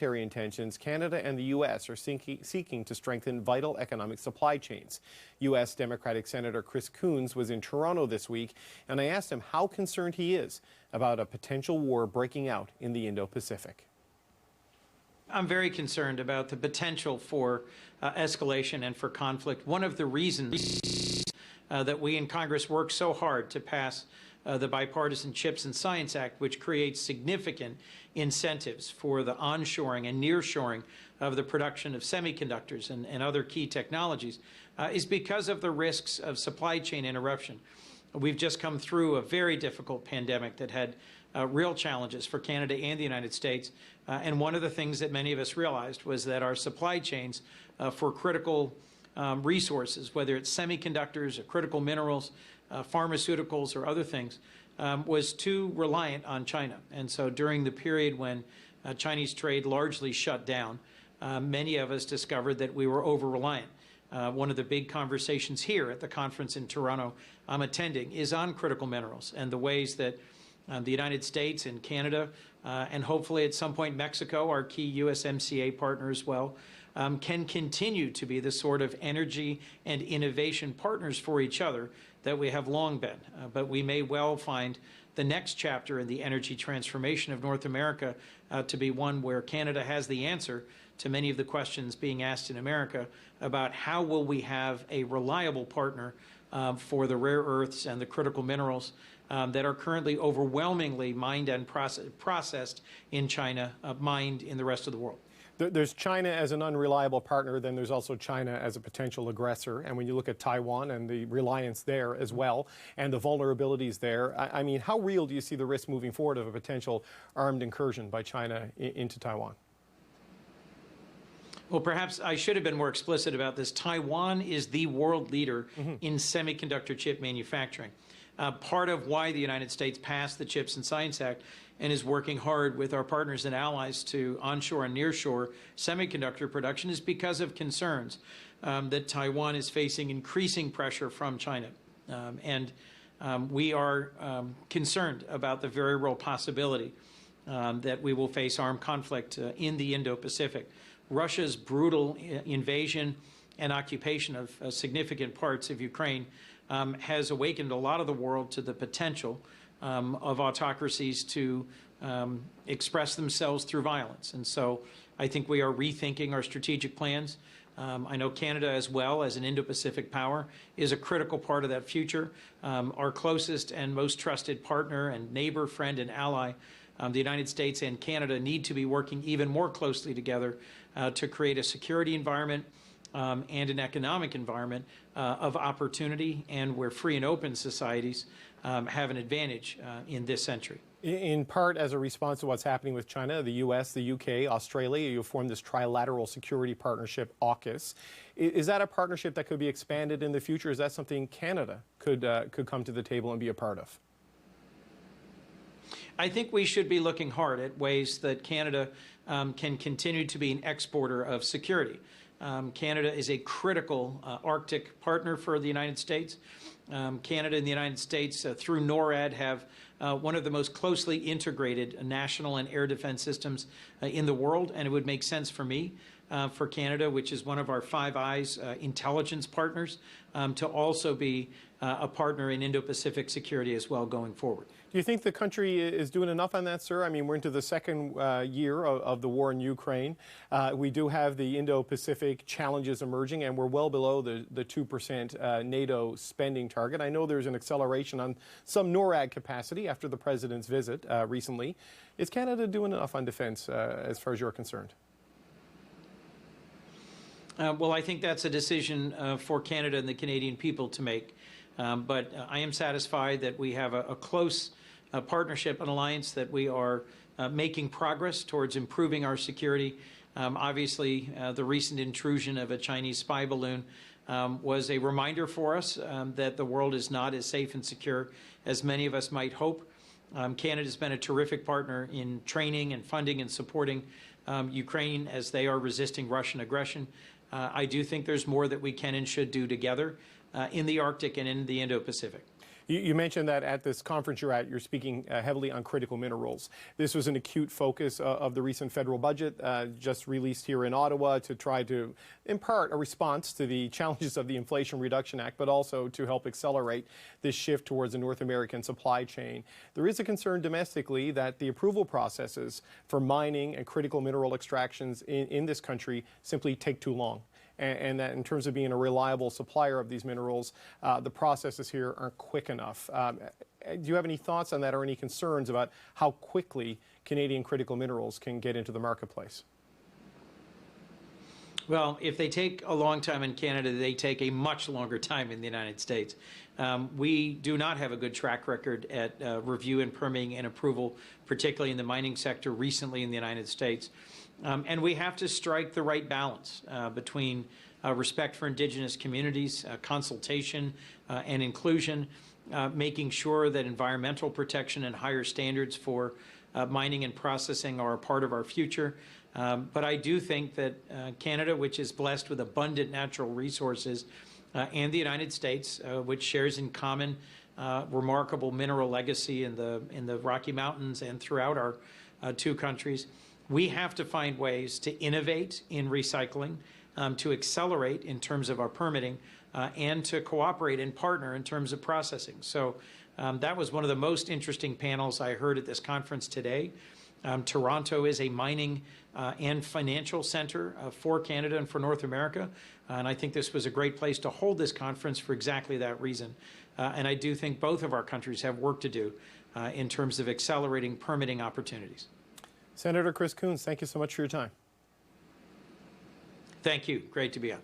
Tensions, Canada and the U.S. are seeking to strengthen vital economic supply chains. U.S. Democratic Senator Coons was in Toronto this week, and I asked him how concerned he is about a potential war breaking out in the Indo-Pacific. I'm very concerned about the potential for escalation and for conflict. One of the reasons that we in Congress worked so hard to pass the Bipartisan Chips and Science Act, which creates significant incentives for the onshoring and nearshoring of the production of semiconductors and other key technologies, is because of the risks of supply chain interruption. We've just come through a very difficult pandemic that had real challenges for Canada and the United States. And one of the things that many of us realized was that our supply chains for critical resources, whether it's semiconductors or critical minerals, pharmaceuticals or other things, was too reliant on China. And so during the period when Chinese trade largely shut down, many of us discovered that we were over-reliant. One of the big conversations here at the conference in Toronto I'm attending is on critical minerals and the ways that the United States and Canada, and hopefully at some point Mexico, our key USMCA partner as well, can continue to be the sort of energy and innovation partners for each other that we have long been. But we may well find the next chapter in the energy transformation of North America to be one where Canada has the answer to many of the questions being asked in America about how will we have a reliable partner for the rare earths and the critical minerals that are currently overwhelmingly mined and processed in China, mined in the rest of the world. There's China as an unreliable partner, then there's also China as a potential aggressor. And when you look at Taiwan and the reliance there as well, and the vulnerabilities there, I mean, how real do you see the risk moving forward of a potential armed incursion by China into Taiwan? Well, perhaps I should have been more explicit about this. Taiwan is the world leader in semiconductor chip manufacturing. Part of why the United States passed the Chips and Science Act and is working hard with our partners and allies to onshore and nearshore semiconductor production is because of concerns that Taiwan is facing increasing pressure from China. We are concerned about the very real possibility that we will face armed conflict in the Indo-Pacific. Russia's brutal invasion and occupation of significant parts of Ukraine has awakened a lot of the world to the potential of autocracies to express themselves through violence. And so I think we are rethinking our strategic plans. I know Canada, as well as an Indo-Pacific power, is a critical part of that future. Our closest and most trusted partner and neighbor, friend, and ally, the United States and Canada, need to be working even more closely together to create a security environment and an economic environment of opportunity, and where free and open societies have an advantage in this century. In part as a response to what's happening with China, the U.S., the U.K., Australia, you formed this trilateral security partnership, AUKUS. Is that a partnership that could be expanded in the future? Is that something Canada could come to the table and be a part of? I think we should be looking hard at ways that Canada can continue to be an exporter of security. Canada is a critical Arctic partner for the United States. Canada and the United States, through NORAD, have one of the most closely integrated national and air defense systems in the world, and it would make sense for me, for Canada, which is one of our Five Eyes intelligence partners, to also be a partner in Indo-Pacific security as well going forward. Do you think the country is doing enough on that, sir? I mean, we're into the second year of the war in Ukraine. We do have the Indo-Pacific challenges emerging, and we're well below the 2% NATO spending target. I know there's an acceleration on some NORAD capacity after the president's visit recently. Is Canada doing enough on defense as far as you're concerned? Well, I think that's a decision for Canada and the Canadian people to make. But I am satisfied that we have a close partnership and alliance, that we are making progress towards improving our security. Obviously, the recent intrusion of a Chinese spy balloon was a reminder for us that the world is not as safe and secure as many of us might hope. Canada's been a terrific partner in training and funding and supporting Ukraine as they are resisting Russian aggression. I do think there's more that we can and should do together in the Arctic and in the Indo-Pacific. You mentioned that at this conference you're at, you're speaking heavily on critical minerals. This was an acute focus of the recent federal budget just released here in Ottawa to try to impart a response to the challenges of the Inflation Reduction Act, but also to help accelerate this shift towards a North American supply chain. There is a concern domestically that the approval processes for mining and critical mineral extractions in this country simply take too long. And that in terms of being a reliable supplier of these minerals, the processes here aren't quick enough. Do you have any thoughts on that or any concerns about how quickly Canadian critical minerals can get into the marketplace? Well, if they take a long time in Canada, they take a much longer time in the United States. We do not have a good track record at review and permitting and approval, particularly in the mining sector recently in the United States. And we have to strike the right balance between respect for Indigenous communities, consultation and inclusion, making sure that environmental protection and higher standards for mining and processing are a part of our future. But I do think that Canada, which is blessed with abundant natural resources, and the United States, which shares in common remarkable mineral legacy in the Rocky Mountains and throughout our two countries, we have to find ways to innovate in recycling, to accelerate in terms of our permitting, and to cooperate and partner in terms of processing. So that was one of the most interesting panels I heard at this conference today. Toronto is a mining and financial center for Canada and for North America, and I think this was a great place to hold this conference for exactly that reason. And I do think both of our countries have work to do in terms of accelerating permitting opportunities. Senator Chris Coons, thank you so much for your time. Thank you. Great to be on.